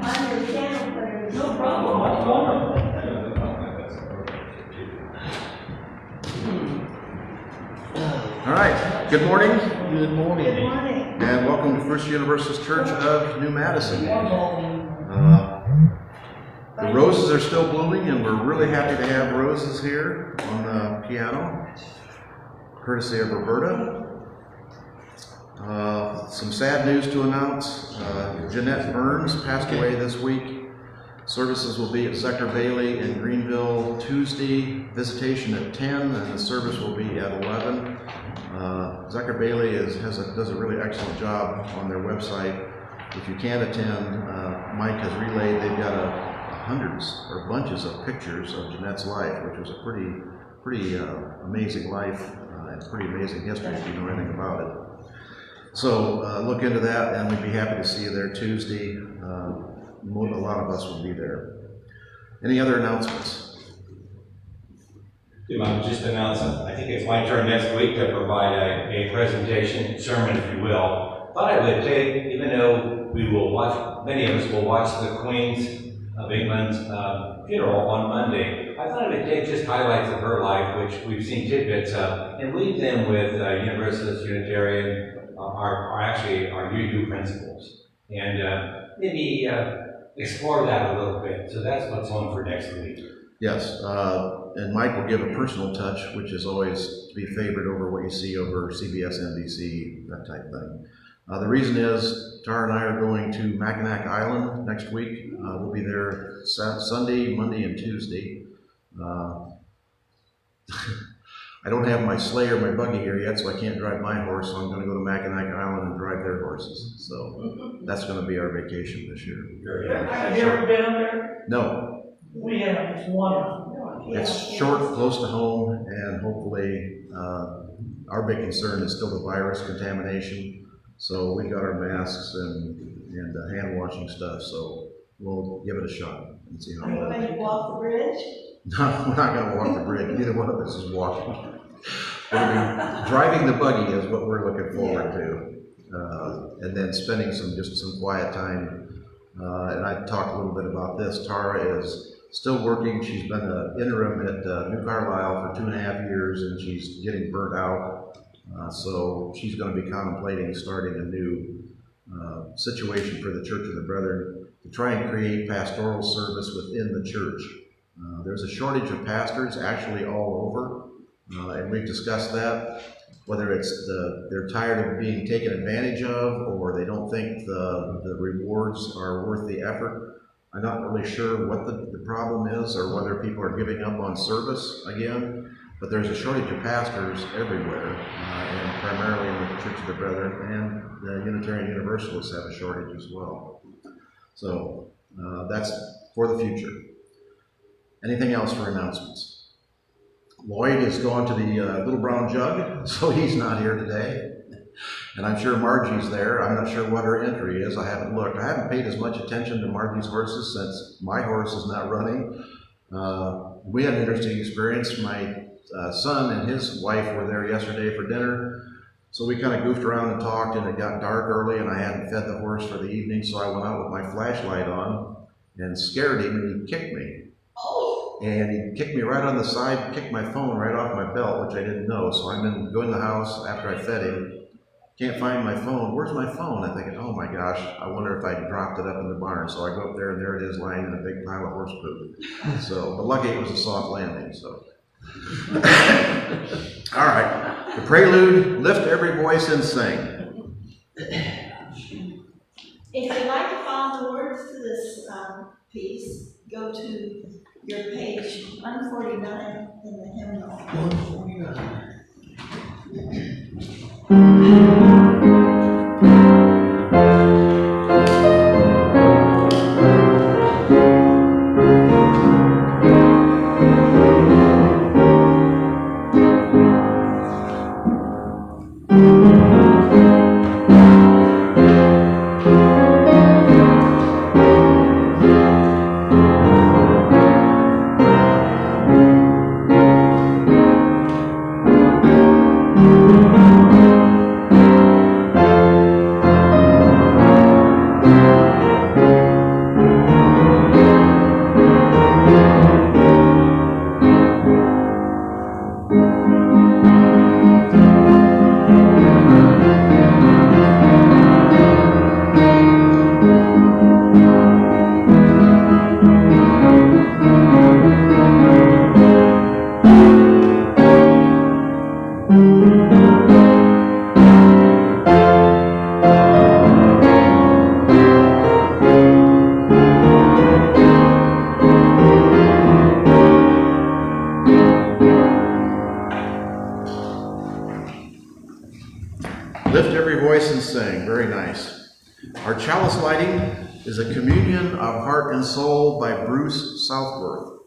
I'm your piano player. No problem, that's wonderful. All right, good morning, Good morning. Good morning. and welcome to First Universalist Church of New Madison. The roses are still blooming, and we're really happy to have Roses here on the piano, courtesy of Roberta. Some sad news to announce. Jeanette Burns passed away this week. Services will be at Zecker Bailey in Greenville Tuesday, visitation at 10, and the service will be at 11. Zecker Bailey does a really excellent job on their website. If you can't attend, Mike has relayed, they've got hundreds or bunches of pictures of Jeanette's life, which was a pretty amazing life and pretty amazing history if you know anything about it. So look into that, and we'd be happy to see you there Tuesday. A lot of us will be there. Any other announcements? I'll just announce, I think it's my turn next week to provide a presentation, sermon if you will. Thought I would take, even though we will watch, many of us will watch the Queen's of England's funeral on Monday, I thought I would take just highlights of her life, which we've seen tidbits of, and leave them with Universalist Unitarian, our UU principles, and maybe explore that a little bit. So that's what's on for next week. Yes, and Mike will give a personal touch, which is always to be favored over what you see over CBS, NBC, that type of thing. The reason is Tara and I are going to Mackinac Island next week. We'll be there Sunday, Monday, and Tuesday. I don't have my sleigh or my buggy here yet, so I can't drive my horse, so I'm going to go to Mackinac Island and drive their horses. So that's going to be our vacation this year. Have you ever been up there? No, We have, it's wonderful. it's short, close to home, and hopefully our big concern is still the virus contamination. So we got our masks and hand washing stuff, so we'll give it a shot and see how Are you it going goes. to walk the bridge? No, we're not going to walk the bridge. Neither one of us is walking. Driving the buggy is what we're looking forward to, and then spending some quiet time. And I talked a little bit about this. Tara is still working. She's been an interim at New Carlisle for 2.5 years, and she's getting burnt out. So she's going to be contemplating starting a new situation for the Church of the Brethren to try and create pastoral service within the church. There's a shortage of pastors actually all over, and we've discussed that, whether it's they're tired of being taken advantage of, or they don't think the rewards are worth the effort. I'm not really sure what the problem is, or whether people are giving up on service again, but there's a shortage of pastors everywhere, and primarily in the Church of the Brethren, and the Unitarian Universalists have a shortage as well. So that's for the future. Anything else for announcements? Lloyd is going to the Little Brown Jug, so he's not here today. And I'm sure Margie's there. I'm not sure what her entry is. I haven't looked. I haven't paid as much attention to Margie's horses since my horse is not running. We had an interesting experience. My son and his wife were there yesterday for dinner. So we kind of goofed around and talked, and it got dark early, and I hadn't fed the horse for the evening, so I went out with my flashlight on and scared him, and he kicked me. And he kicked me right on the side, kicked my phone right off my belt, which I didn't know. So I'm going in the house after I fed him. Can't find my phone. Where's my phone? I'm thinking, oh my gosh, I wonder if I dropped it up in the barn. So I go up there, and there it is lying in a big pile of horse poop. So, but lucky it was a soft landing, so. All right, the prelude, lift every voice and sing. If you'd like to follow the words to this piece, go to your page 149 in the hymnal. 149. Our chalice lighting is a communion of heart and soul by Bruce Southworth.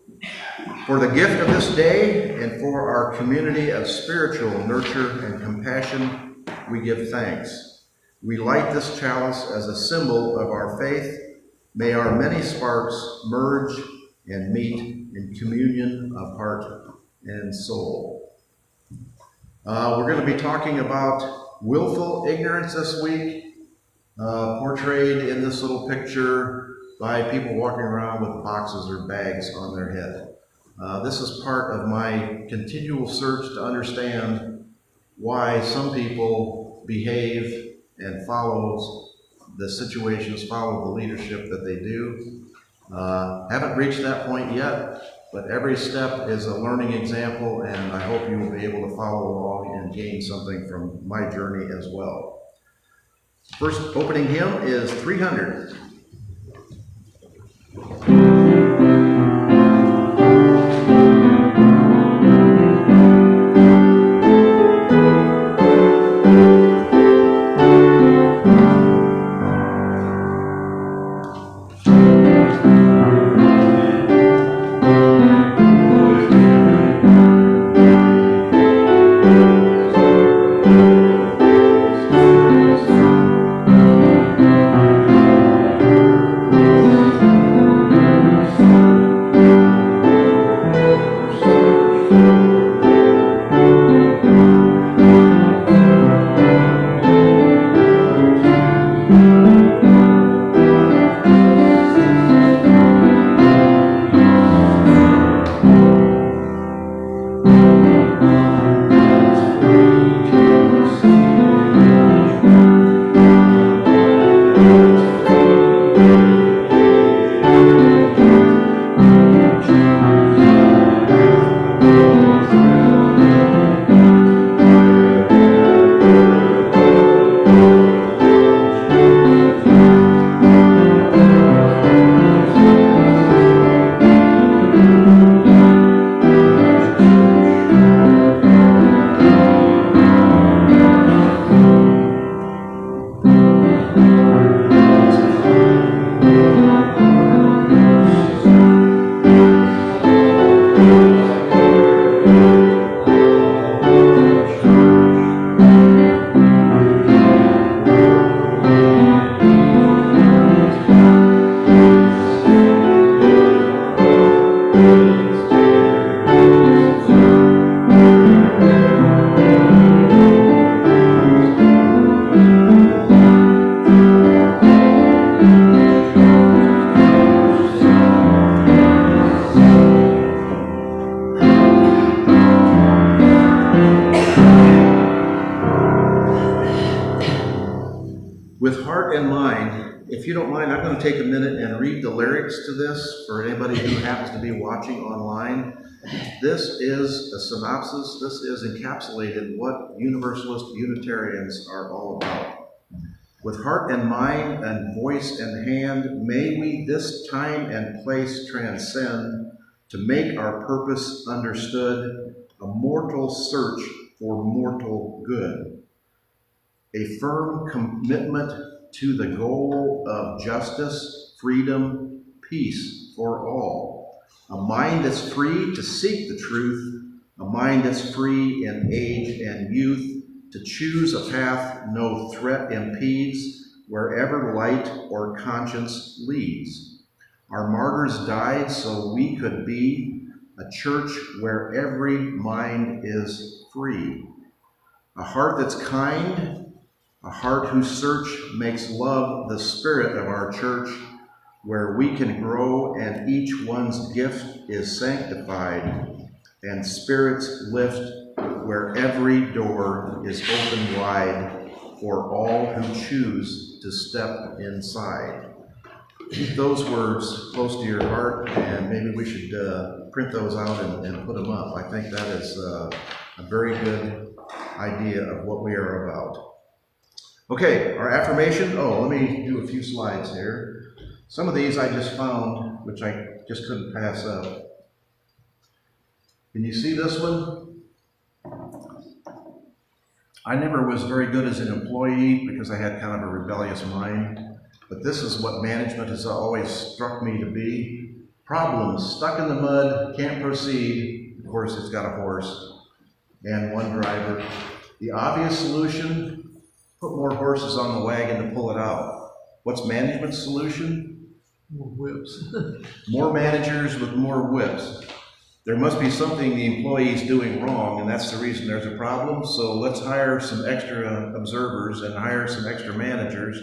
For the gift of this day and for our community of spiritual nurture and compassion, we give thanks. We light this chalice as a symbol of our faith. May our many sparks merge and meet in communion of heart and soul. We're going to be talking about willful ignorance this week, portrayed in this little picture by people walking around with boxes or bags on their head. This is part of my continual search to understand why some people behave and follow the situations, follow the leadership that they do. Haven't reached that point yet, but every step is a learning example, and I hope you will be able to follow along and gain something from my journey as well. First opening hymn is 300. Take a minute and read the lyrics to this for anybody who happens to be watching online. This is a synopsis. This is encapsulated what Universalist Unitarians are all about. With heart and mind and voice and hand, may we this time and place transcend to make our purpose understood, a mortal search for mortal good. A firm commitment to the goal of justice, freedom, peace for all. A mind that's free to seek the truth, a mind that's free in age and youth, to choose a path no threat impedes, wherever light or conscience leads. Our martyrs died so we could be a church where every mind is free. A heart that's kind, a heart whose search makes love the spirit of our church, where we can grow and each one's gift is sanctified, and spirits lift where every door is open wide for all who choose to step inside. Keep those words close to your heart, and maybe we should print those out and put them up. I think that is a very good idea of what we are about. Okay, our affirmation. Let me do a few slides here. Some of these I just found, which I just couldn't pass up. Can you see this one? I never was very good as an employee because I had kind of a rebellious mind, but this is what management has always struck me to be. Problems, stuck in the mud, can't proceed. Of course, it's got a horse and one driver. The obvious solution, put more horses on the wagon to pull it out. What's management's solution? More whips. More managers with more whips. There must be something the employee's doing wrong, and that's the reason there's a problem. So let's hire some extra observers and hire some extra managers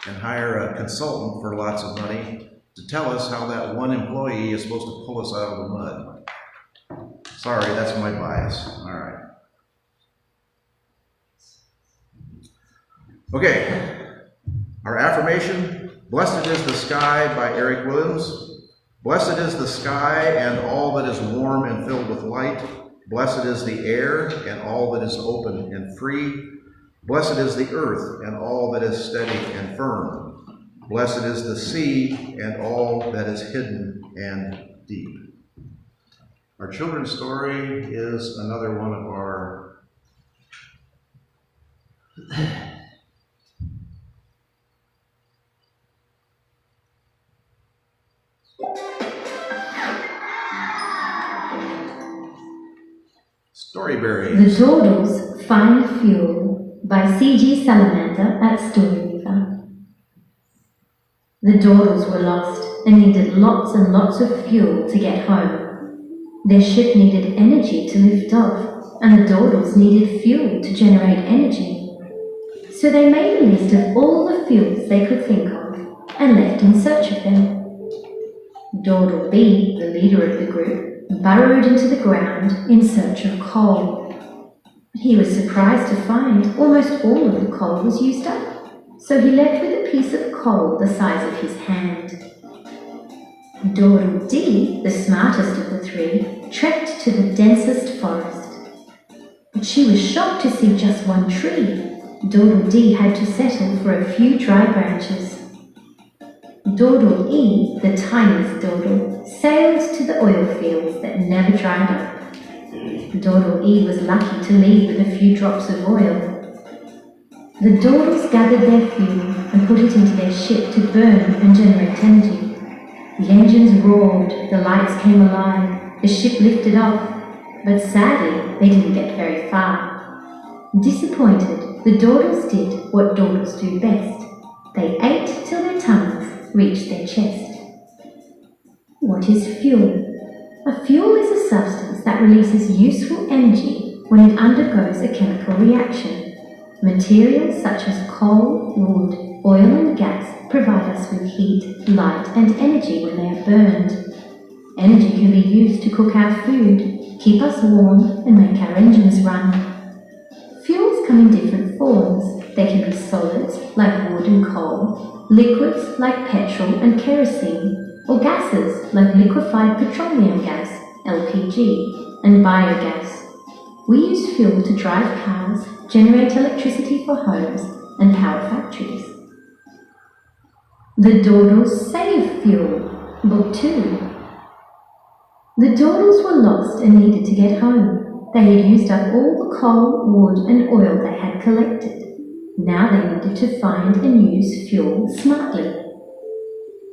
and hire a consultant for lots of money to tell us how that one employee is supposed to pull us out of the mud. Sorry, that's my bias. All right. Okay. Our affirmation, blessed is the sky by Eric Williams. Blessed is the sky and all that is warm and filled with light. Blessed is the air and all that is open and free. Blessed is the earth and all that is steady and firm. Blessed is the sea and all that is hidden and deep. Our children's story is another one of our Storyberry. The Dawdles Find Fuel by C.G. Salamander at Storyweaver. The Dawdles were lost and needed lots and lots of fuel to get home. Their ship needed energy to lift off, and the Dawdles needed fuel to generate energy. So they made a list of all the fuels they could think of and left in search of them. Dawdle B, the leader of the group, burrowed into the ground in search of coal. He was surprised to find almost all of the coal was used up, so he left with a piece of coal the size of his hand. Dawdle D, the smartest of the three, trekked to the densest forest. But she was shocked to see just one tree. Dawdle D had to settle for a few dry branches. Dawdle E, the tiniest Dawdle, sailed to the oil fields that never dried up. Dawdle E was lucky to leave with a few drops of oil. The Dawdles gathered their fuel and put it into their ship to burn and generate energy. The engines roared, the lights came alive, the ship lifted off, but sadly they didn't get very far. Disappointed, the Dawdles did what Dawdles do best. They ate till their tongues reached their chest. What is fuel? A fuel is a substance that releases useful energy when it undergoes a chemical reaction. Materials such as coal, wood, oil and gas provide us with heat, light and energy when they are burned. Energy can be used to cook our food, keep us warm and make our engines run. Fuels come in different forms. They can be solids like wood and coal, liquids like petrol and kerosene, or gases like liquefied petroleum gas, LPG, and biogas. We use fuel to drive cars, generate electricity for homes, and power factories. The Dawdles Save Fuel, Book 2. The Dawdles were lost and needed to get home. They had used up all the coal, wood, and oil they had collected. Now they needed to find and use fuel smartly.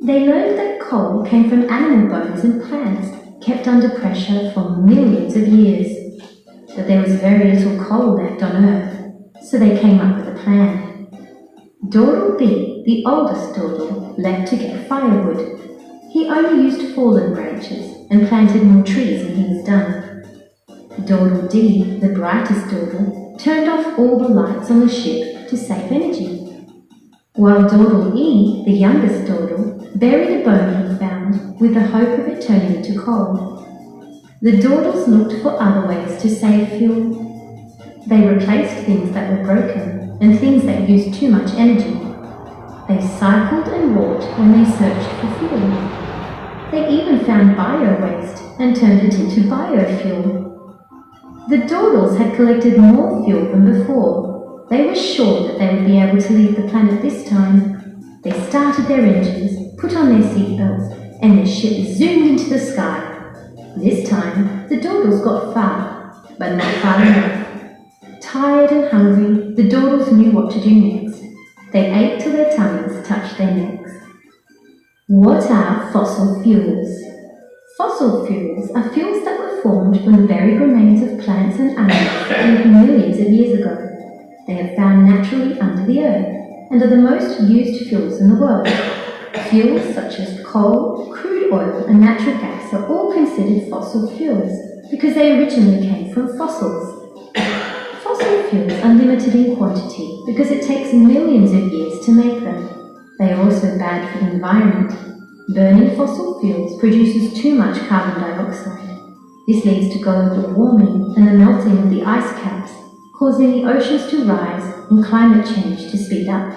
They learned that coal came from animal bones and plants kept under pressure for millions of years. But there was very little coal left on Earth, so they came up with a plan. Dawdle B, the oldest Dawdle, left to get firewood. He only used fallen branches and planted more trees when he was done. Dawdle D, the brightest Dawdle, turned off all the lights on the ship to save energy, while Dawdle E, the youngest Dawdle, buried a bone he found with the hope of it turning into coal. The Dawdles looked for other ways to save fuel. They replaced things that were broken and things that used too much energy. They cycled and walked when they searched for fuel. They even found bio-waste and turned it into biofuel. The Dawdles had collected more fuel than before. They were sure that they would be able to leave the planet this time. They started their engines, put on their seatbelts, and their ship zoomed into the sky. This time, the Dawdles got far, but not far enough. Tired and hungry, the Dawdles knew what to do next. They ate till their tummies touched their necks. What are fossil fuels? Fossil fuels are fuels that were formed from the buried remains of plants and animals that lived millions of years ago. They are found naturally under the earth and are the most used fuels in the world. Fuels such as coal, crude oil and natural gas are all considered fossil fuels because they originally came from fossils. Fossil fuels are limited in quantity because it takes millions of years to make them. They are also bad for the environment. Burning fossil fuels produces too much carbon dioxide. This leads to global warming and the melting of the ice caps, causing the oceans to rise and climate change to speed up.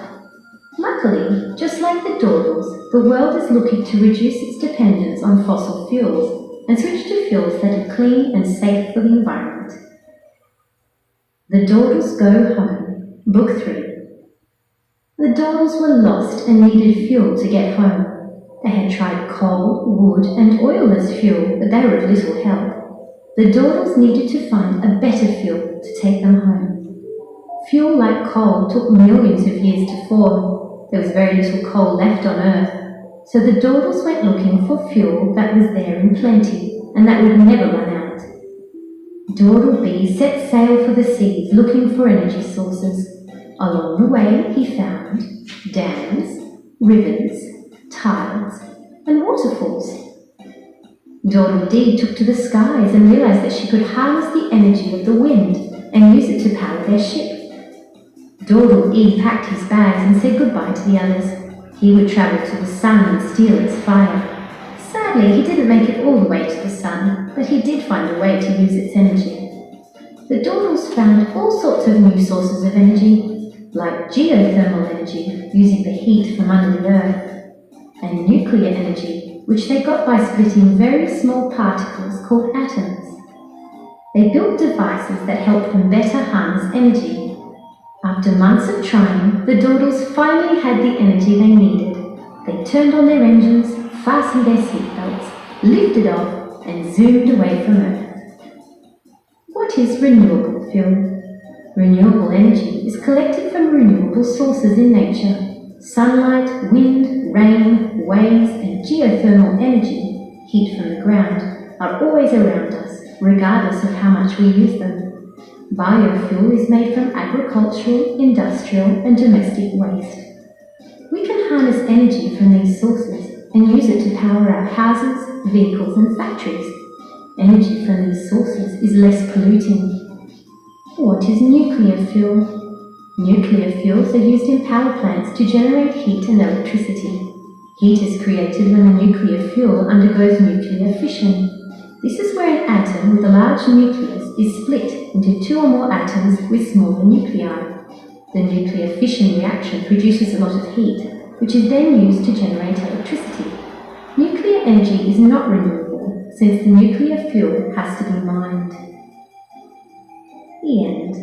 Luckily, just like the Dawdles, the world is looking to reduce its dependence on fossil fuels and switch to fuels that are clean and safe for the environment. The Dawdles Go Home, Book 3. The Dawdles were lost and needed fuel to get home. They had tried coal, wood and oil as fuel, but they were of little help. The Dawdles needed to find a better fuel to take them home. Fuel like coal took millions of years to form. There was very little coal left on Earth, so the Dawdles went looking for fuel that was there in plenty and that would never run out. Dawdle B set sail for the seas looking for energy sources. Along the way he found dams, rivers, tides and waterfalls. Dawdle D took to the skies and realised that she could harness the energy of the wind and use it to power their ship. Dawdle E packed his bags and said goodbye to the others. He would travel to the sun and steal its fire. Sadly, he didn't make it all the way to the sun, but he did find a way to use its energy. The Dawdles found all sorts of new sources of energy, like geothermal energy, using the heat from under the earth, and nuclear energy, which they got by splitting very small particles called atoms. They built devices that helped them better harness energy. After months of trying, the Dawdles finally had the energy they needed. They turned on their engines, fastened their seatbelts, lifted off, and zoomed away from Earth. What is renewable fuel? Renewable energy is collected from renewable sources in nature. Sunlight, wind, rain, waves, and geothermal energy, heat from the ground, are always around us, regardless of how much we use them. Biofuel is made from agricultural, industrial, and domestic waste. We can harness energy from these sources and use it to power our houses, vehicles, and factories. Energy from these sources is less polluting. What is nuclear fuel? Nuclear fuels are used in power plants to generate heat and electricity. Heat is created when the nuclear fuel undergoes nuclear fission. This is where an atom with a large nucleus is split into two or more atoms with smaller nuclei. The nuclear fission reaction produces a lot of heat, which is then used to generate electricity. Nuclear energy is not renewable, since the nuclear fuel has to be mined. The end.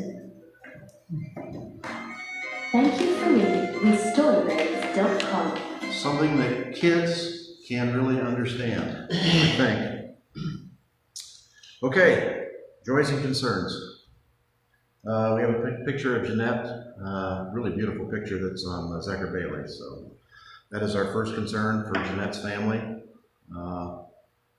Thank you for reading with Storybirds.com. Something that kids can really understand, I think. Okay, joys and concerns. We have a picture of Jeanette, really beautiful picture that's on Zechar Bailey. So that is our first concern for Jeanette's family.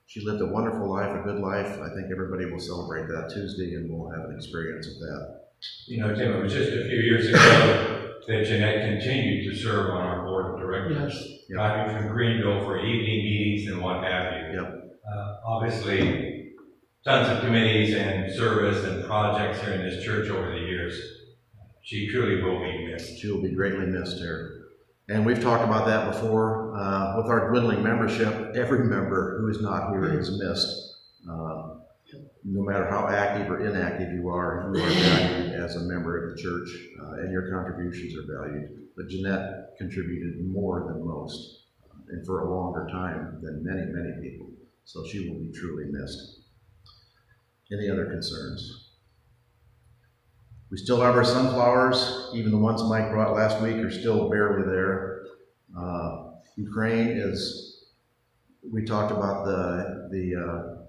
She lived a wonderful life, a good life. I think everybody will celebrate that Tuesday and we'll have an experience of that. You know, Tim, it was just a few years ago that Jeanette continued to serve on our board of directors. Yes. Yep. Driving from Greenville for evening meetings and what have you. Yep. Obviously, tons of committees and service and projects here in this church over the years. She truly will be missed. She will be greatly missed here. And we've talked about that before. With our dwindling membership, every member who is not here is missed. No matter how active or inactive you are valued as a member of the church, and your contributions are valued. But Jeanette contributed more than most, and for a longer time than many, many people. So she will be truly missed. Any other concerns? We still have our sunflowers. Even the ones Mike brought last week are still barely there. Ukraine is, we talked about the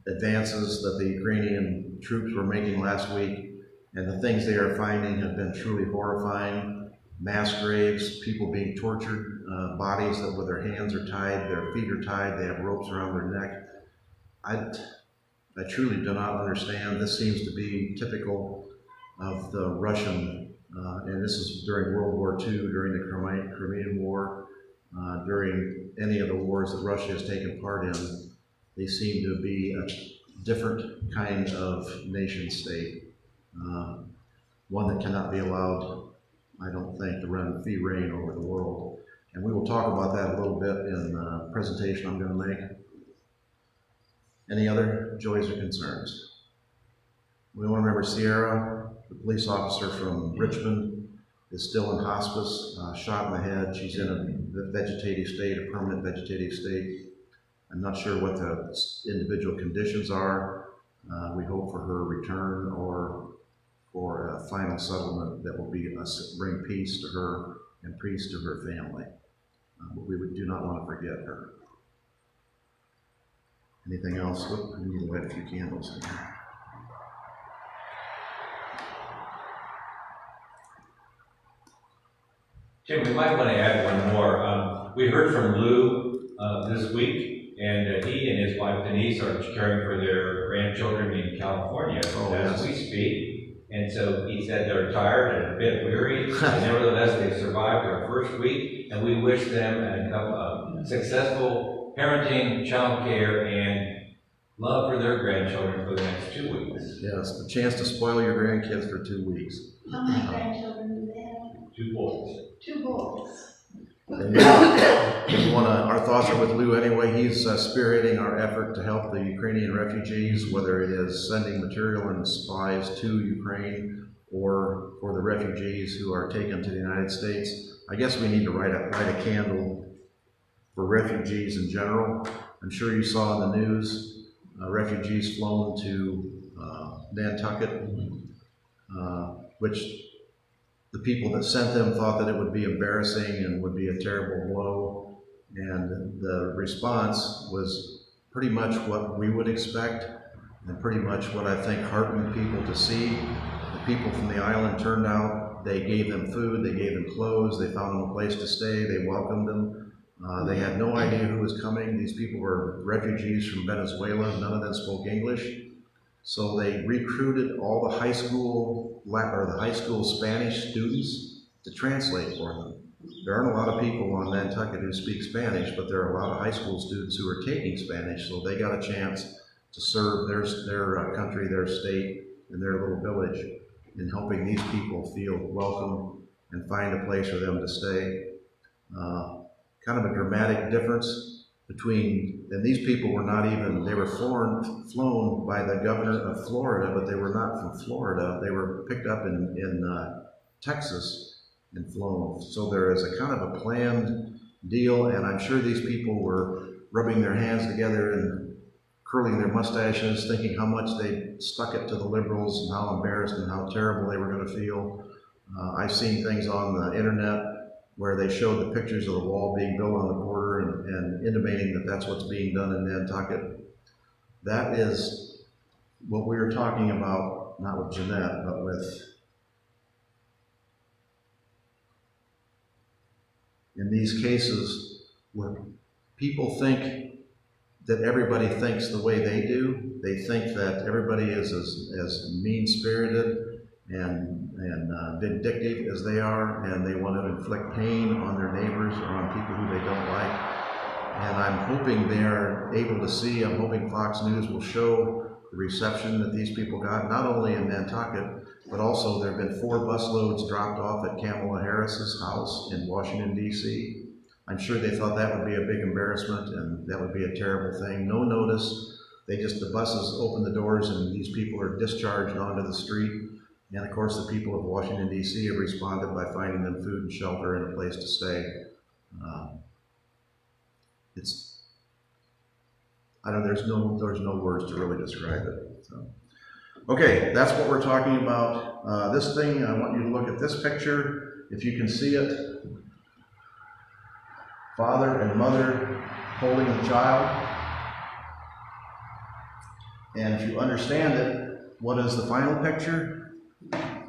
advances that the Ukrainian troops were making last week. And the things they are finding have been truly horrifying. Mass graves, people being tortured, bodies that where their hands are tied, their feet are tied, they have ropes around their neck. I truly do not understand. This seems to be typical of the Russian, and this is during World War II, during the Crimean War, during any of the wars that Russia has taken part in. They seem to be a different kind of nation state, one that cannot be allowed, I don't think, to run free reign over the world. And we will talk about that a little bit in the presentation I'm going to make. Any other joys or concerns? We want to remember Sierra, the police officer from Richmond, is still in hospice, shot in the head. She's in a vegetative state, a permanent vegetative state. I'm not sure what the individual conditions are. We hope for her return or for a final settlement that will bring peace to her and peace to her family. But we do not want to forget her. Anything else? We need to light a few candles here. Jim, we might want to add one more. We heard from Lou this week, and he and his wife Denise are caring for their grandchildren in California as we speak. And so he said they're tired and a bit weary, and nevertheless they survived their first week, and we wish them a successful parenting, child care, and love for their grandchildren for the next 2 weeks. Yes, the chance to spoil your grandkids for 2 weeks. How many grandchildren do they have? 2 boys. 2 boys. And our thoughts are with Lou anyway. He's spearheading our effort to help the Ukrainian refugees, whether it is sending material and supplies to Ukraine or for the refugees who are taken to the United States. I guess we need to light a candle for refugees in general. I'm sure you saw in the news refugees flown to Nantucket, which the people that sent them thought that it would be embarrassing and would be a terrible blow. And the response was pretty much what we would expect and pretty much what I think heartened people to see. The people from the island turned out. They gave them food, they gave them clothes, they found them a place to stay, they welcomed them. They had no idea who was coming. These people were refugees from Venezuela. None of them spoke English. So they recruited all the high school Spanish students to translate for them. There aren't a lot of people on Nantucket who speak Spanish, but there are a lot of high school students who are taking Spanish, so they got a chance to serve their country, their state, and their little village in helping these people feel welcome and find a place for them to stay. Kind of a dramatic difference between, and these people were not even, they were flown by the governor of Florida, but they were not from Florida. They were picked up in Texas and flown. So there is a kind of a planned deal, and I'm sure these people were rubbing their hands together and curling their mustaches, thinking how much they stuck it to the liberals and how embarrassed and how terrible they were going to feel. I've seen things on the internet where they showed the pictures of the wall being built on the border and intimating that that's what's being done in Nantucket. That is what we were talking about, not with Jeanette, but with, in these cases, where people think that everybody thinks the way they do. They think that everybody is as mean-spirited and vindictive as they are, and they want to inflict pain on their neighbors or on people who they don't like. And I'm hoping they're able to see, I'm hoping Fox News will show the reception that these people got, not only in Nantucket, but also there have been 4 busloads dropped off at Kamala Harris's house in Washington, D.C. I'm sure they thought that would be a big embarrassment and that would be a terrible thing. No notice. The buses open the doors and these people are discharged onto the street. And of course, the people of Washington, D.C. have responded by finding them food and shelter and a place to stay. There's no words to really describe it. So. Okay, that's what we're talking about. This thing, I want you to look at this picture. If you can see it, father and mother holding the child. And if you understand it, what is the final picture?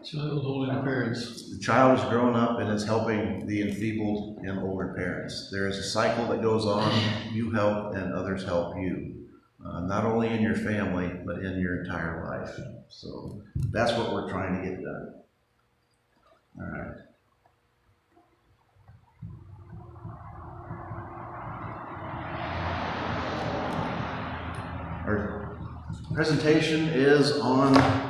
Child holding parents. The child is growing up and is helping the enfeebled and older parents. There is a cycle that goes on. You help and others help you. Not only in your family, but in your entire life. So that's what we're trying to get done. All right. Our presentation is on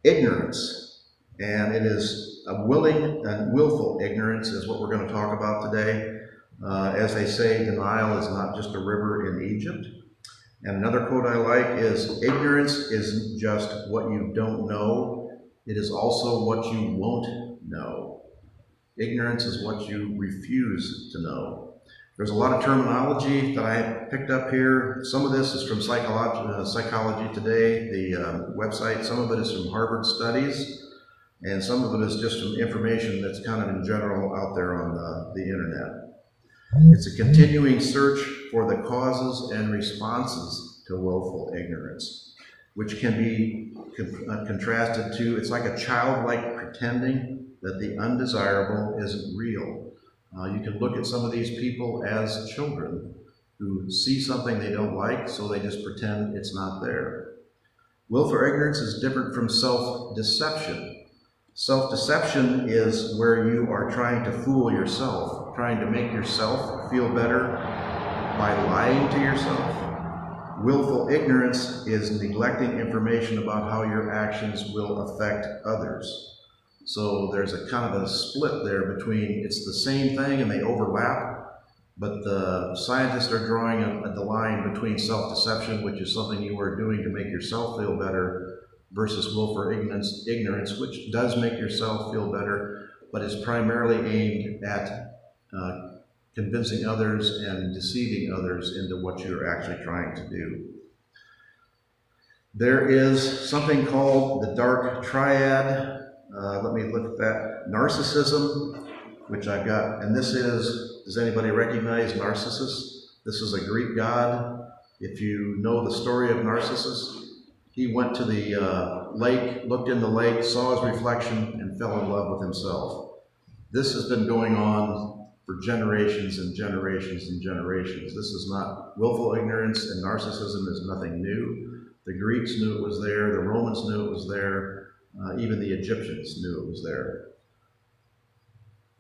ignorance, and it is a willing and willful ignorance is what we're going to talk about today. As they say, denial is not just a river in Egypt. And another quote I like is, ignorance isn't just what you don't know, it is also what you won't know. Ignorance is what you refuse to know. There's a lot of terminology that I picked up here. Some of this is from Psychology Today, the website. Some of it is from Harvard Studies, and some of it is just from information that's kind of in general out there on the internet. It's a continuing search for the causes and responses to willful ignorance, which can be contrasted to, it's like a childlike pretending that the undesirable isn't real. You can look at some of these people as children who see something they don't like, so they just pretend it's not there. Willful ignorance is different from self-deception. Self-deception is where you are trying to fool yourself, trying to make yourself feel better by lying to yourself. Willful ignorance is neglecting information about how your actions will affect others. So there's a kind of a split there between, it's the same thing and they overlap, but the scientists are drawing the line between self-deception, which is something you are doing to make yourself feel better, versus willful ignorance, which does make yourself feel better, but is primarily aimed at convincing others and deceiving others into what you're actually trying to do. There is something called the dark triad. Let me look at that. Narcissism, which I've got, and this is, does anybody recognize Narcissus? This is a Greek god. If you know the story of Narcissus, he went to the lake, looked in the lake, saw his reflection, and fell in love with himself. This has been going on for generations and generations and generations. This is not willful ignorance, and narcissism is nothing new. The Greeks knew it was there, the Romans knew it was there, even the Egyptians knew it was there.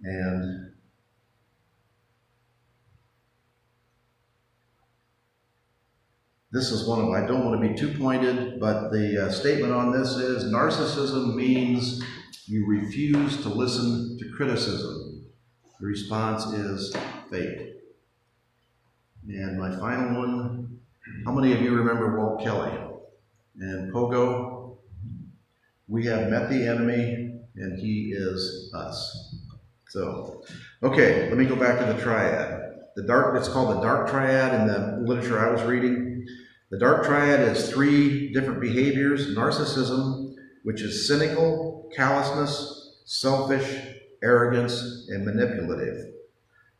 And this is one of, I don't want to be too pointed, but the statement on this is, narcissism means you refuse to listen to criticism. The response is fake. And my final one, how many of you remember Walt Kelly and Pogo? We have met the enemy, and he is us. So, okay, let me go back to the triad. It's called the dark triad in the literature I was reading. The dark triad is 3 different behaviors: narcissism, which is cynical, callousness, selfish, arrogance, and manipulative.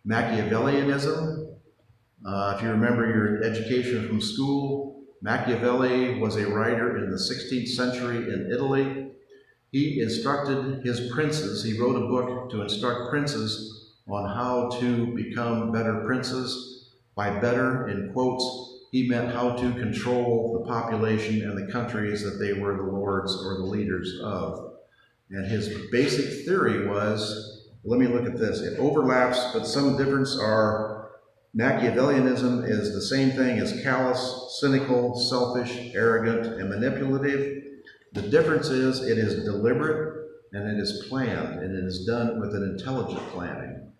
Machiavellianism, if you remember your education from school, Machiavelli was a writer in the 16th century in Italy. He instructed his princes, he wrote a book to instruct princes on how to become better princes. By better, in quotes, he meant how to control the population and the countries that they were the lords or the leaders of. And his basic theory was, let me look at this, it overlaps, but some difference are Machiavellianism is the same thing as callous, cynical, selfish, arrogant, and manipulative. The difference is it is deliberate and it is planned, and it is done with an intelligent planning.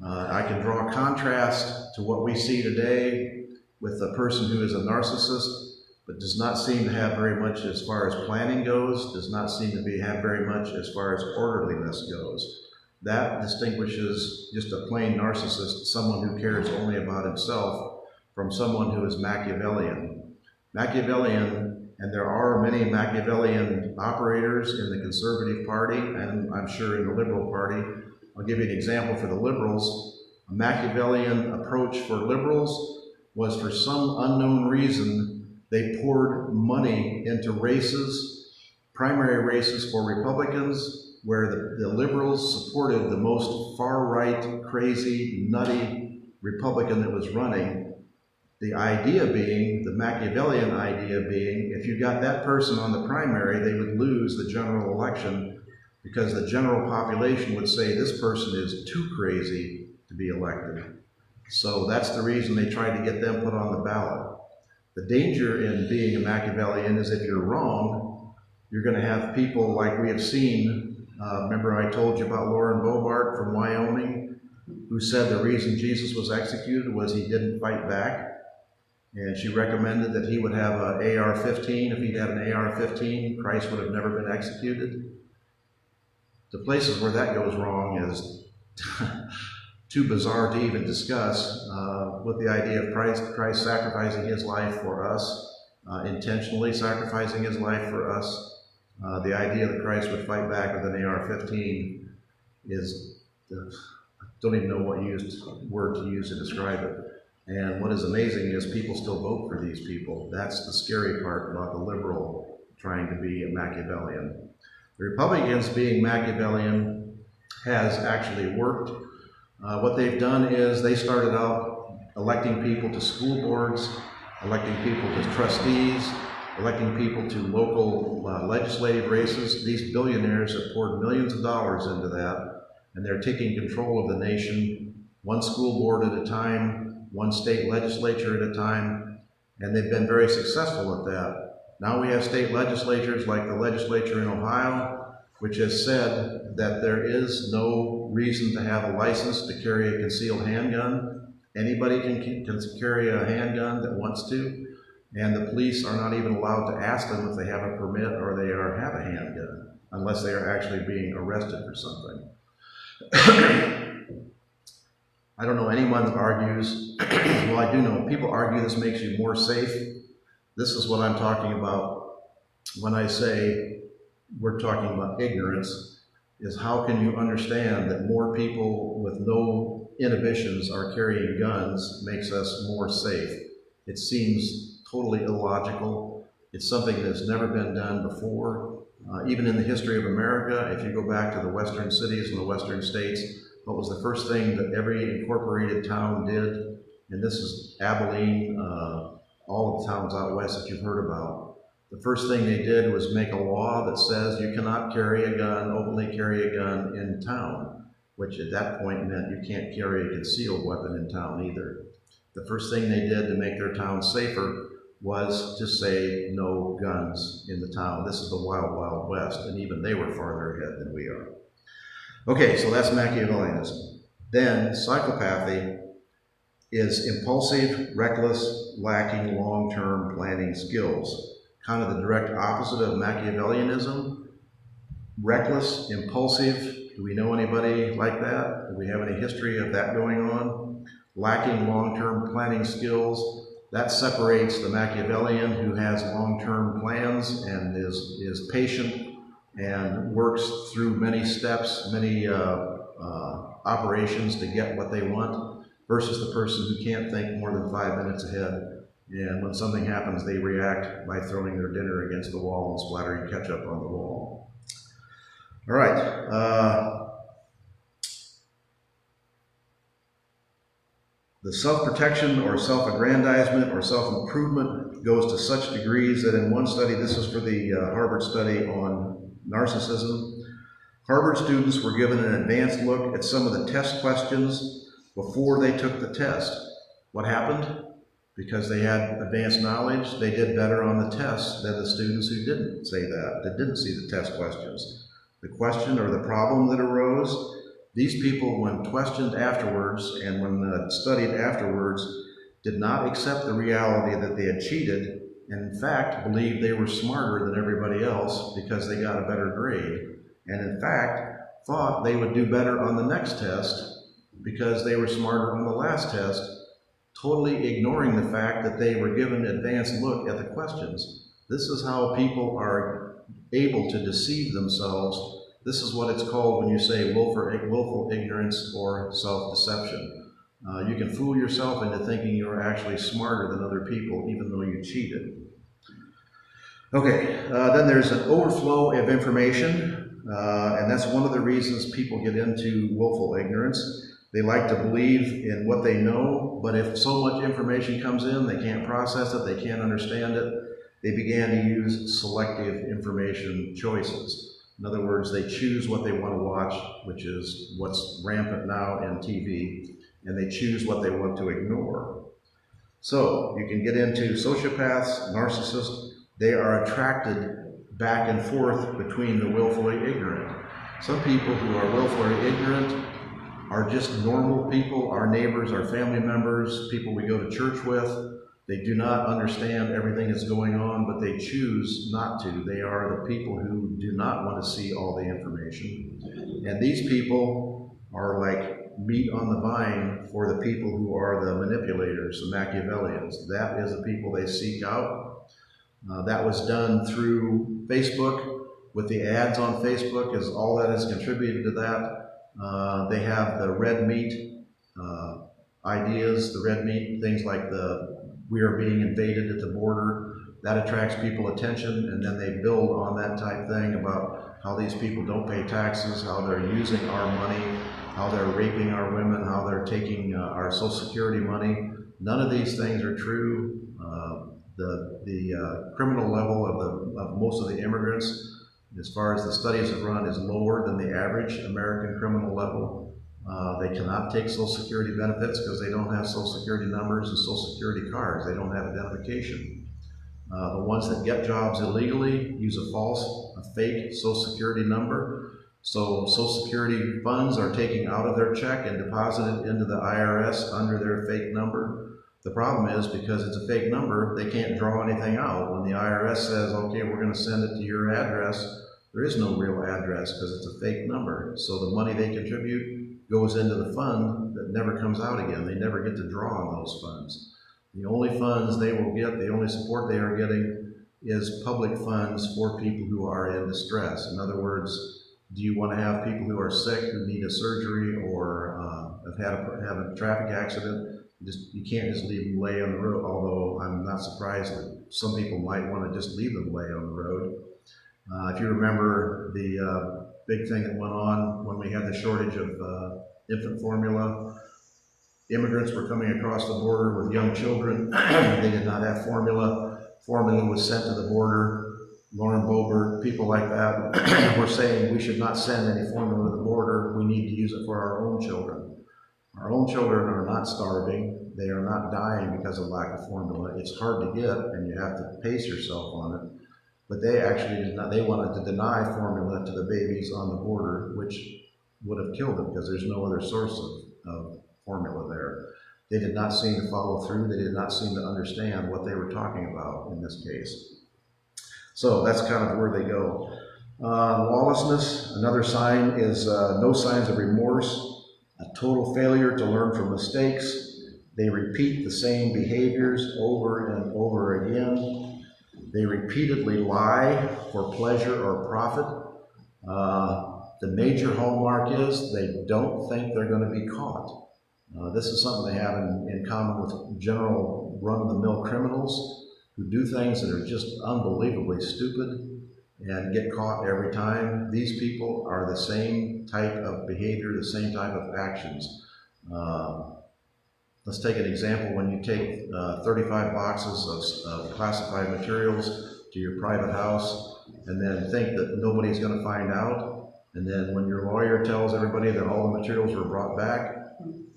I can draw a contrast to what we see today with a person who is a narcissist, but does not seem to have very much as far as planning goes, does not seem to have very much as far as orderliness goes. That distinguishes just a plain narcissist, someone who cares only about himself, from someone who is Machiavellian. Machiavellian, and there are many Machiavellian operators in the Conservative Party, and I'm sure in the Liberal Party. I'll give you an example for the Liberals. A Machiavellian approach for Liberals was, for some unknown reason, they poured money into races primary races for Republicans where the liberals supported the most far-right, crazy, nutty Republican that was running. The idea being, the Machiavellian idea being, if you got that person on the primary, they would lose the general election because the general population would say this person is too crazy to be elected. So that's the reason they tried to get them put on the ballot. The danger in being a Machiavellian is if you're wrong, you're going to have people like we have seen. Remember I told you about Lauren Boebert from Wyoming, who said the reason Jesus was executed was he didn't fight back. And she recommended that he would have an AR-15. If he'd had an AR-15, Christ would have never been executed. The places where that goes wrong is too bizarre to even discuss, with the idea of Christ sacrificing his life for us, intentionally sacrificing his life for us. The idea that Christ would fight back with an AR-15 is, I don't even know what word to use to describe it. And what is amazing is people still vote for these people. That's the scary part about the liberal trying to be a Machiavellian. The Republicans being Machiavellian has actually worked. What they've done is they started out electing people to school boards, electing people to trustees, electing people to local legislative races. These billionaires have poured millions of dollars into that, and they're taking control of the nation, one school board at a time, one state legislature at a time, and they've been very successful at that. Now we have state legislatures like the legislature in Ohio, which has said that there is no reason to have a license to carry a concealed handgun. Anybody can carry a handgun that wants to, and the police are not even allowed to ask them if they have a permit or they have a handgun, unless they are actually being arrested for something. I don't know anyone that argues, well, I do know, people argue this makes you more safe. This is what I'm talking about when I say we're talking about ignorance, is how can you understand that more people with no inhibitions are carrying guns makes us more safe? It seems totally illogical. It's something that's never been done before. Even in the history of America, if you go back to the western cities and the western states, what was the first thing that every incorporated town did? And this is Abilene, all of the towns out west that you've heard about. The first thing they did was make a law that says you cannot carry a gun, openly carry a gun in town, which at that point meant you can't carry a concealed weapon in town either. The first thing they did to make their town safer was to say no guns in the town. This is the wild, wild west, and even they were farther ahead than we are. Okay, so that's Machiavellianism. Then psychopathy is impulsive, reckless, lacking long-term planning skills. Kind of the direct opposite of Machiavellianism. Reckless, impulsive. Do we know anybody like that? Do we have any history of that going on? Lacking long-term planning skills. That separates the Machiavellian who has long-term plans and is patient and works through many steps, many operations to get what they want, versus the person who can't think more than 5 minutes ahead. And when something happens, they react by throwing their dinner against the wall and splattering ketchup on the wall. All right. The self-protection or self-aggrandizement or self-improvement goes to such degrees that in one study, this is for the Harvard study on narcissism, Harvard students were given an advanced look at some of the test questions before they took the test. What happened? Because they had advanced knowledge, they did better on the tests than the students who didn't say that didn't see the test questions. The question or the problem that arose, these people, when questioned afterwards and when studied afterwards, did not accept the reality that they had cheated, and in fact believed they were smarter than everybody else because they got a better grade, and in fact thought they would do better on the next test because they were smarter on the last test, totally ignoring the fact that they were given an advanced look at the questions. This is how people are able to deceive themselves. This is what it's called when you say willful ignorance or self-deception. You can fool yourself into thinking you're actually smarter than other people even though you cheated. Okay, then there's an overflow of information, and that's one of the reasons people get into willful ignorance. They like to believe in what they know, but if so much information comes in, they can't process it, they can't understand it, they began to use selective information choices. In other words, they choose what they want to watch, which is what's rampant now in TV, and they choose what they want to ignore. So you can get into sociopaths, narcissists. They are attracted back and forth between the willfully ignorant. Some people who are willfully ignorant are just normal people, our neighbors, our family members, people we go to church with. They do not understand everything that's going on, but they choose not to. They are the people who do not want to see all the information. And these people are like meat on the vine for the people who are the manipulators, the Machiavellians. That is the people they seek out. That was done through Facebook. With the ads on Facebook, is all that has contributed to that. They have the red meat ideas, the red meat things like we are being invaded at the border. That attracts people attention, and then they build on that type thing about how these people don't pay taxes, how they're using our money, how they're raping our women, how they're taking our Social Security money. None of these things are true. The criminal level of most of the immigrants, as far as the studies have run, is lower than the average American criminal level. They cannot take Social Security benefits because they don't have Social Security numbers and Social Security cards. They don't have identification. The ones that get jobs illegally use a fake Social Security number. So Social Security funds are taken out of their check and deposited into the IRS under their fake number. The problem is, because it's a fake number, they can't draw anything out. When the IRS says, okay, we're going to send it to your address, there is no real address because it's a fake number. So the money they contribute goes into the fund that never comes out again. They never get to draw on those funds. The only funds they will get, the only support they are getting, is public funds for people who are in distress. In other words, do you want to have people who are sick, who need a surgery, or have a traffic accident? You can't just leave them lay on the road, although I'm not surprised that some people might want to just leave them lay on the road. If you remember the big thing that went on when we had the shortage of infant formula, immigrants were coming across the border with young children. They did not have formula. Formula was sent to the border. Lauren Boebert, people like that, were saying we should not send any formula to the border. We need to use it for our own children. Our own children are not starving. They are not dying because of lack of formula. It's hard to get, and you have to pace yourself on it. But they actually did not. They wanted to deny formula to the babies on the border, which would have killed them because there's no other source of formula there. They did not seem to follow through. They did not seem to understand what they were talking about in this case. So that's kind of where they go. Lawlessness, another sign is no signs of remorse. A total failure to learn from mistakes. They repeat the same behaviors over and over again. They repeatedly lie for pleasure or profit. The major hallmark is they don't think they're going to be caught. This is something they have in common with general run-of-the-mill criminals who do things that are just unbelievably stupid and get caught every time. These people are the same type of behavior, the same type of actions. Let's take an example. When you take 35 boxes of classified materials to your private house and then think that nobody's going to find out, and then when your lawyer tells everybody that all the materials were brought back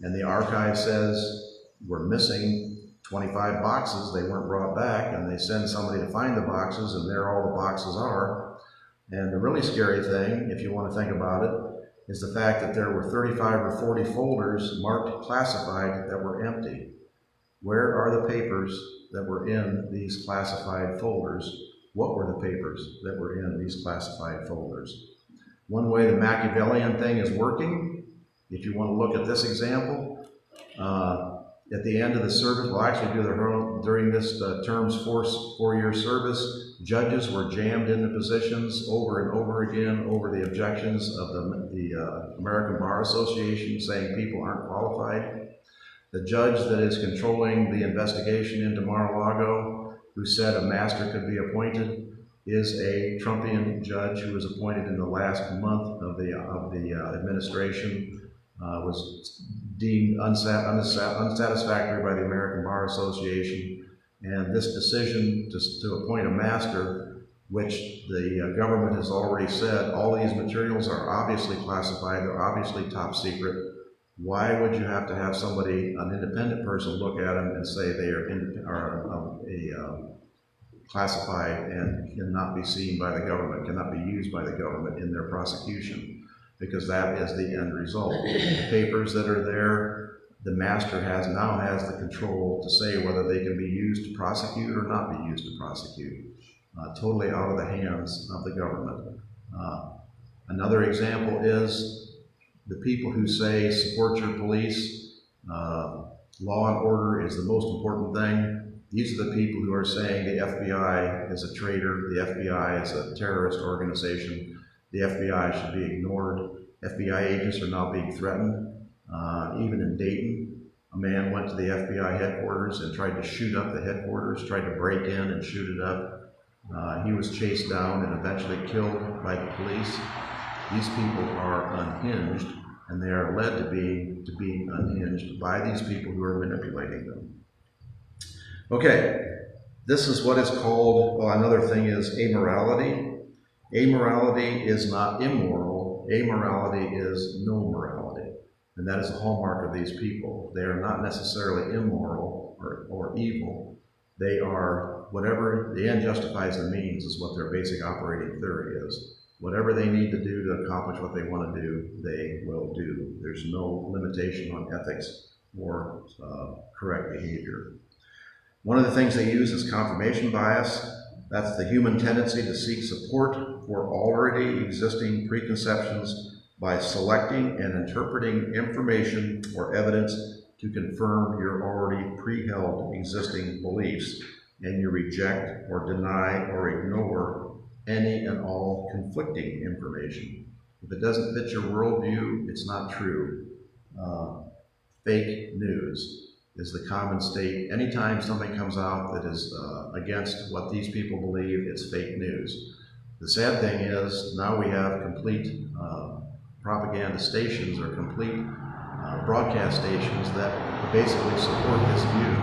and the archive says we're missing 25 boxes, they weren't brought back, and they send somebody to find the boxes, and there all the boxes are. And the really scary thing, if you want to think about it, is the fact that there were 35 or 40 folders marked classified that were empty. Where are the papers that were in these classified folders? What were the papers that were in these classified folders? One way the Machiavellian thing is working, if you want to look at this example, at the end of the service, well, actually during this term's 4-year service, judges were jammed into positions over and over again over the objections of the American Bar Association saying people aren't qualified. The judge that is controlling the investigation into Mar-a-Lago, who said a master could be appointed, is a Trumpian judge who was appointed in the last month of the administration, was deemed unsatisfactory by the American Bar Association, and this decision to appoint a master, which the government has already said all these materials are obviously classified, they're obviously top secret. Why would you have to have somebody, an independent person, look at them and say they are classified and cannot be seen by the government, cannot be used by the government in their prosecution? Because that is the end result. The papers that are there, the master now has the control to say whether they can be used to prosecute or not be used to prosecute. Totally out of the hands of the government. Another example is the people who say support your police, law and order is the most important thing. These are the people who are saying the FBI is a traitor, the FBI is a terrorist organization, the FBI should be ignored. FBI agents are now being threatened. Even in Dayton, a man went to the FBI headquarters and tried to shoot up the headquarters, tried to break in and shoot it up. He was chased down and eventually killed by the police. These people are unhinged, and they are led to being unhinged by these people who are manipulating them. Okay, this is what is called, well, another thing is amorality. Amorality is not immoral. Amorality is no morality. And that is the hallmark of these people. They are not necessarily immoral or evil. They are whatever, the end justifies the means is what their basic operating theory is. Whatever they need to do to accomplish what they want to do, they will do. There's no limitation on ethics or correct behavior. One of the things they use is confirmation bias. That's the human tendency to seek support for already existing preconceptions by selecting and interpreting information or evidence to confirm your already pre-held existing beliefs, and you reject or deny or ignore any and all conflicting information. If it doesn't fit your worldview, it's not true. Fake news is the common state. Anytime something comes out that is against what these people believe, it's fake news. The sad thing is now we have complete propaganda stations or complete broadcast stations that basically support this view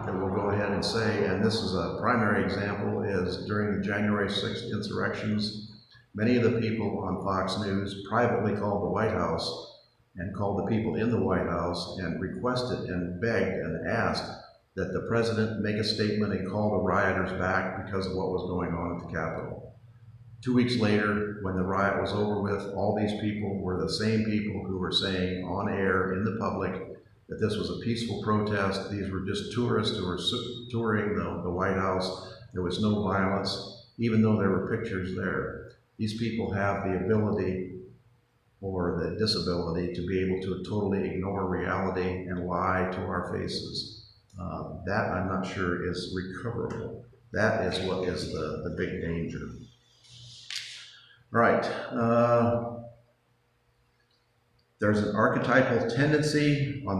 that we'll go ahead and say, and this is a primary example, is during the January 6th insurrections, many of the people on Fox News privately called the White House and called the people in the White House and requested and begged and asked that the president make a statement and call the rioters back because of what was going on at the Capitol. 2 weeks later, when the riot was over with, all these people were the same people who were saying on air in the public that this was a peaceful protest. These were just tourists who were touring the White House. There was no violence, even though there were pictures there. These people have the ability or the disability to be able to totally ignore reality and lie to our faces. That I'm not sure is recoverable. That is what is the big danger. All right. There's an archetypal tendency on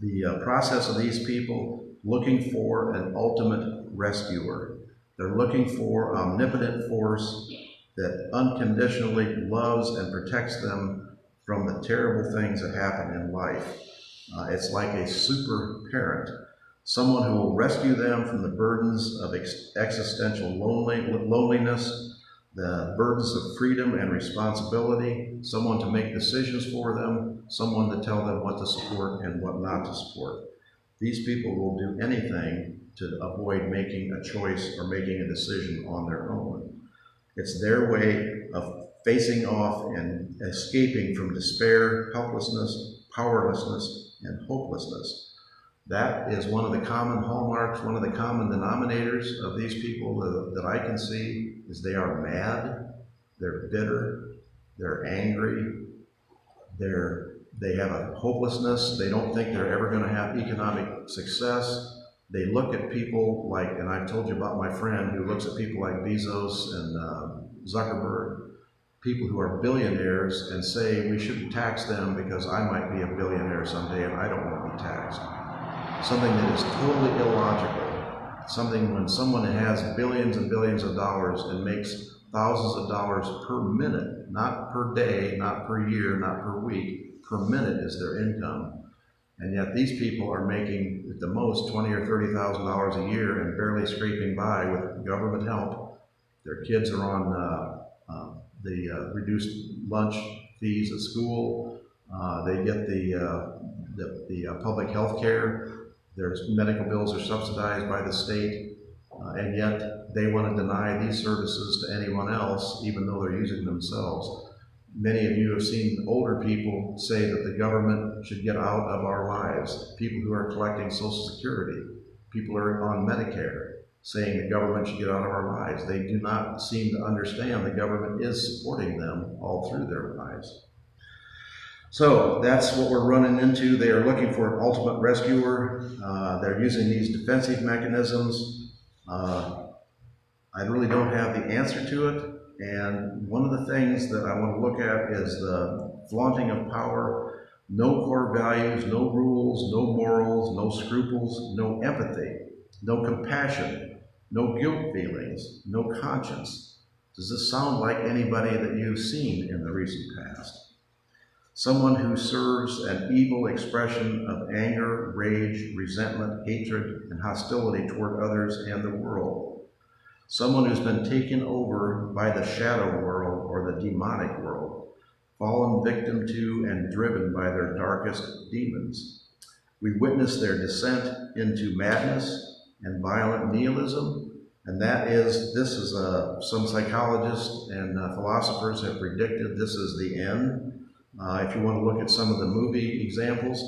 the process of these people looking for an ultimate rescuer. They're looking for omnipotent force that unconditionally loves and protects them from the terrible things that happen in life. It's like a super parent, someone who will rescue them from the burdens of existential loneliness, the burdens of freedom and responsibility, someone to make decisions for them, someone to tell them what to support and what not to support. These people will do anything to avoid making a choice or making a decision on their own. It's their way of facing off and escaping from despair, helplessness, powerlessness, and hopelessness. That is one of the common hallmarks, one of the common denominators of these people that I can see is they are mad, they're bitter, they're angry, they have a hopelessness, they don't think they're ever going to have economic success. They look at people like, and I've told you about my friend who looks at people like Bezos and Zuckerberg, people who are billionaires, and say we shouldn't tax them because I might be a billionaire someday and I don't want to be taxed. Something that is totally illogical. something when someone has billions and billions of dollars and makes thousands of dollars per minute, not per day, not per year, not per week, per minute is their income. And yet these people are making at the most $20,000 or $30,000 a year and barely scraping by with government help. Their kids are on the reduced lunch fees at school. They get the public health care. Their medical bills are subsidized by the state, and yet they want to deny these services to anyone else, even though they're using themselves. Many of you have seen older people say that the government should get out of our lives. People who are collecting Social Security, people who are on Medicare, saying the government should get out of our lives. They do not seem to understand the government is supporting them all through their lives. So that's what we're running into. They are looking for an ultimate rescuer. They're using these defensive mechanisms. I really don't have the answer to it. And one of the things that I want to look at is the flaunting of power, no core values, no rules, no morals, no scruples, no empathy, no compassion, no guilt feelings, no conscience. Does this sound like anybody that you've seen in the recent past? Someone who serves an evil expression of anger, rage, resentment, hatred, and hostility toward others and the world. Someone who's been taken over by the shadow world or the demonic world, fallen victim to and driven by their darkest demons. We witness their descent into madness and violent nihilism, and this is some psychologists and philosophers have predicted this is the end. If you want to look at some of the movie examples,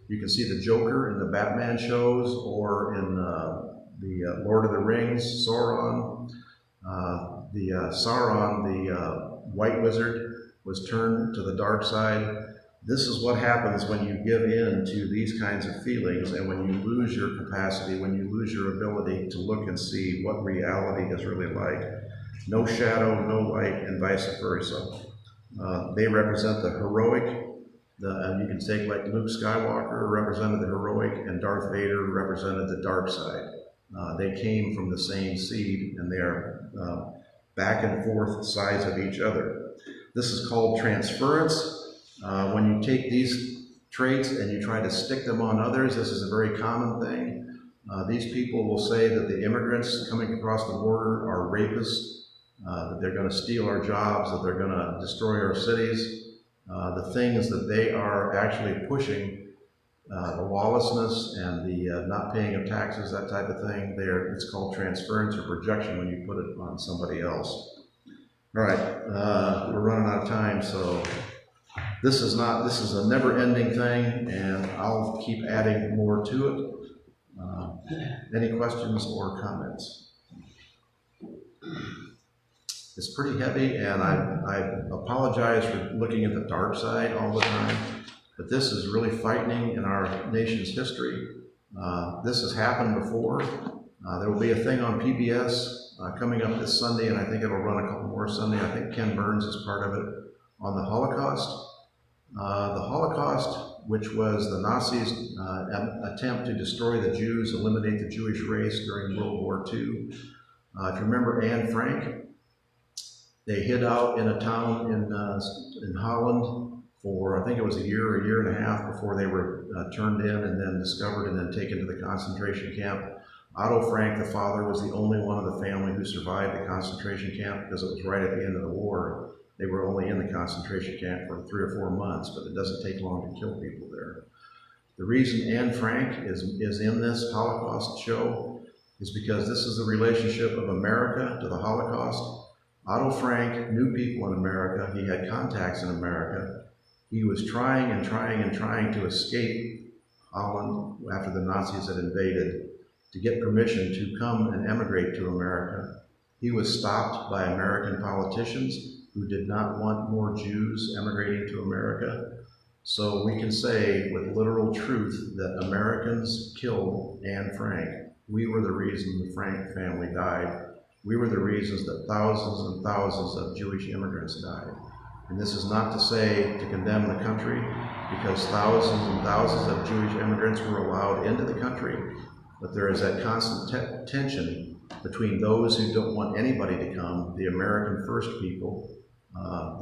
you can see the Joker in the Batman shows or in the Lord of the Rings, Sauron. Sauron, the White Wizard, was turned to the dark side. This is what happens when you give in to these kinds of feelings and when you lose your capacity, when you lose your ability to look and see what reality is really like. No shadow, no light, and vice versa. They represent the heroic, and you can take like Luke Skywalker represented the heroic and Darth Vader represented the dark side. They came from the same seed and they are back and forth sides of each other. This is called transference. When you take these traits and you try to stick them on others, this is a very common thing. These people will say that the immigrants coming across the border are rapists, that they're going to steal our jobs, that they're going to destroy our cities. The things that they are actually pushing, the lawlessness and the not paying of taxes, that type of thing, it's called transference or projection when you put it on somebody else. All right, we're running out of time, so this is a never-ending thing, and I'll keep adding more to it. Any questions or comments? It's pretty heavy, and I apologize for looking at the dark side all the time, but this is really frightening in our nation's history. This has happened before. There will be a thing on PBS coming up this Sunday, and I think it'll run a couple more Sunday. I think Ken Burns is part of it, on the Holocaust. The Holocaust, which was the Nazis' attempt to destroy the Jews, eliminate the Jewish race during World War II. If you remember Anne Frank, they hid out in a town in Holland for, I think it was a year and a half before they were turned in and then discovered and then taken to the concentration camp. Otto Frank, the father, was the only one of the family who survived the concentration camp because it was right at the end of the war. They were only in the concentration camp for 3 or 4 months, but it doesn't take long to kill people there. The reason Anne Frank is in this Holocaust show is because this is the relationship of America to the Holocaust. Otto Frank knew people in America. He had contacts in America. He was trying to escape Holland after the Nazis had invaded to get permission to come and emigrate to America. He was stopped by American politicians who did not want more Jews emigrating to America. So we can say with literal truth that Americans killed Anne Frank. We were the reason the Frank family died. We were the reasons that thousands and thousands of Jewish immigrants died. And this is not to say to condemn the country, because thousands and thousands of Jewish immigrants were allowed into the country. but there is that constant tension between those who don't want anybody to come, the American first people.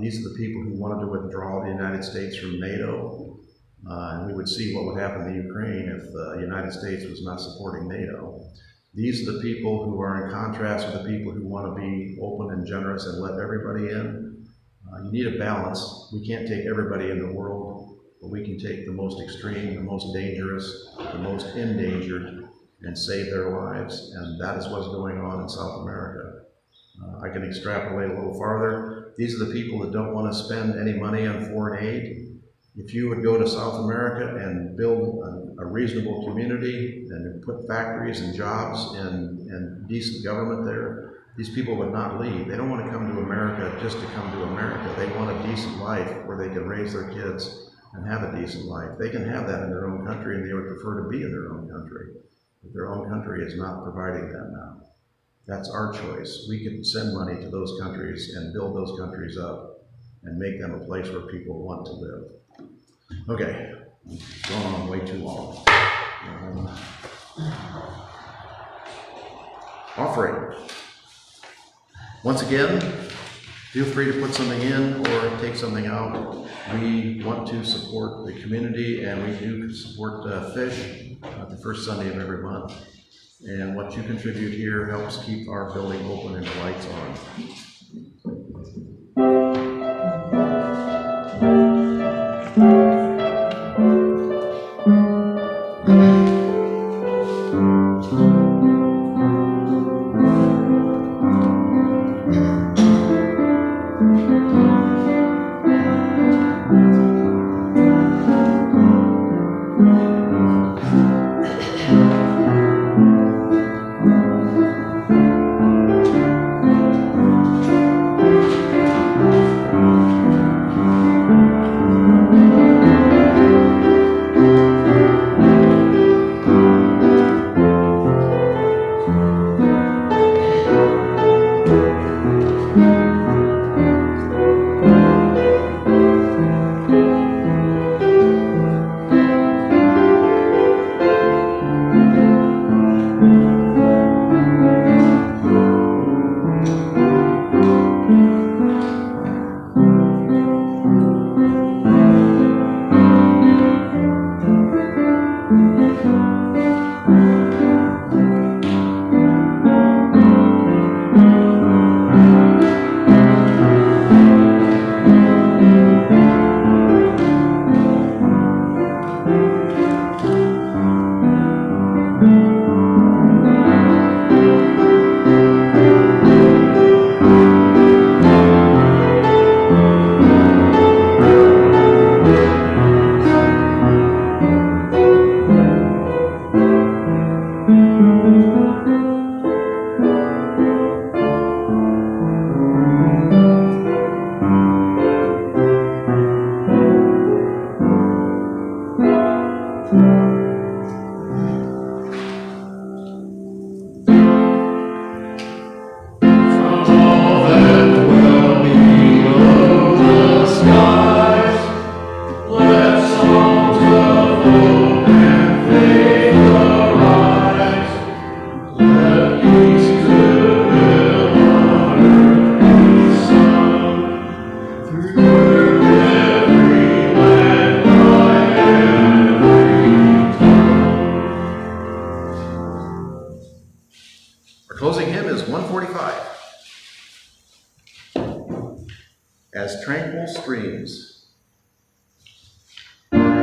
These are the people who wanted to withdraw the United States from NATO, and we would see what would happen to Ukraine if the United States was not supporting NATO. These are the people who are in contrast with the people who want to be open and generous and let everybody in. You need a balance. We can't take everybody in the world, but we can take the most extreme, the most dangerous, the most endangered, and save their lives. And that is what's going on in South America. I can extrapolate a little farther. These are the people that don't want to spend any money on foreign aid. If you would go to South America and build a reasonable community and put factories and jobs and decent government there, these people would not leave. They don't want to come to America just to come to America. They want a decent life where they can raise their kids and have a decent life. They can have that in their own country, and they would prefer to be in their own country. But their own country is not providing that now. That's our choice. We can send money to those countries and build those countries up and make them a place where people want to live. Okay, going on way too long. Offering. Once again, feel free to put something in or take something out. We want to support the community, and we do support Fish the first Sunday of every month. And what you contribute here helps keep our building open and the lights on. Our closing hymn is 145. As Tranquil Streams. Our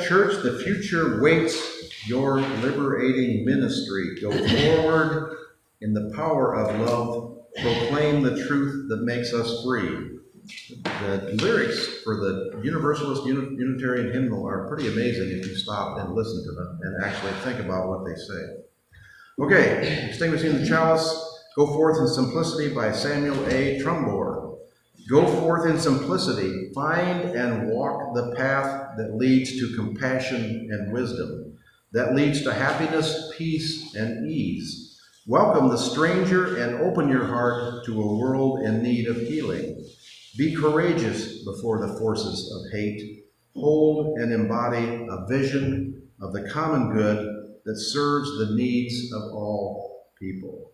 Church, the future waits your liberating ministry. Go forward in the power of love. Proclaim the truth that makes us free. The lyrics for the Universalist Unitarian hymnal are pretty amazing if you stop and listen to them and actually think about what they say. Okay, extinguishing the chalice, Go Forth in Simplicity by Samuel A. Trumbore. Go forth in simplicity, find and walk the path that leads to compassion and wisdom, that leads to happiness, peace, and ease. Welcome the stranger and open your heart to a world in need of healing. Be courageous before the forces of hate. Hold and embody a vision of the common good that serves the needs of all people.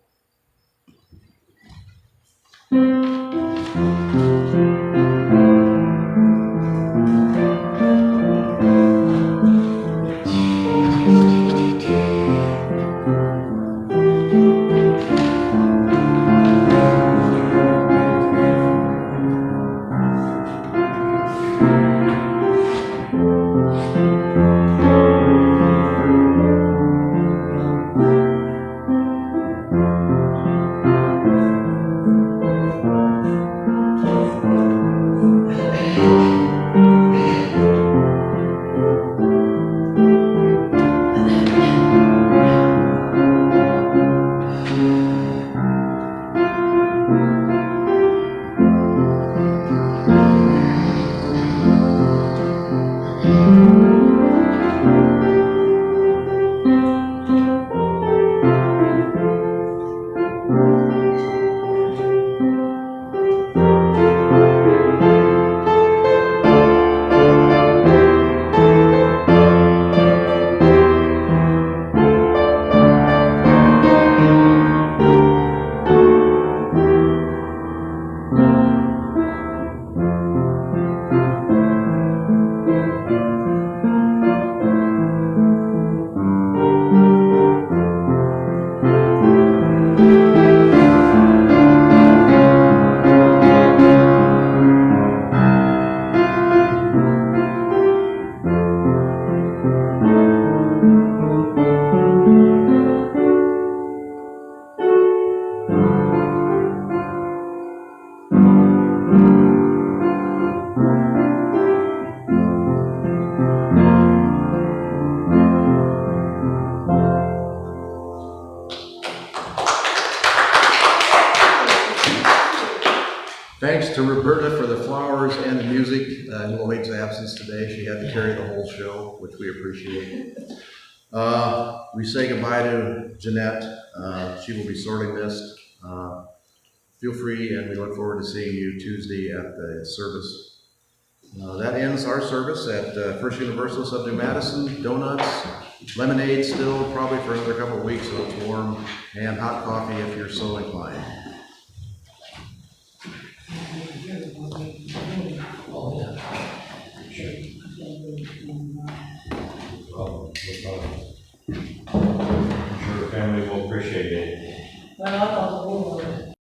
Thanks to Roberta for the flowers and the music in Lloyd's absence today. She had to carry the whole show, which we appreciate. We say goodbye to Jeanette. She will be sorely missed. Feel free, and we look forward to seeing you Tuesday at the service. That ends our service at First Universalist of New Madison. Donuts, lemonade still, probably for another couple of weeks so it's warm, and hot coffee if you're so inclined. I'm sure the family will appreciate it. Well, I thought the whole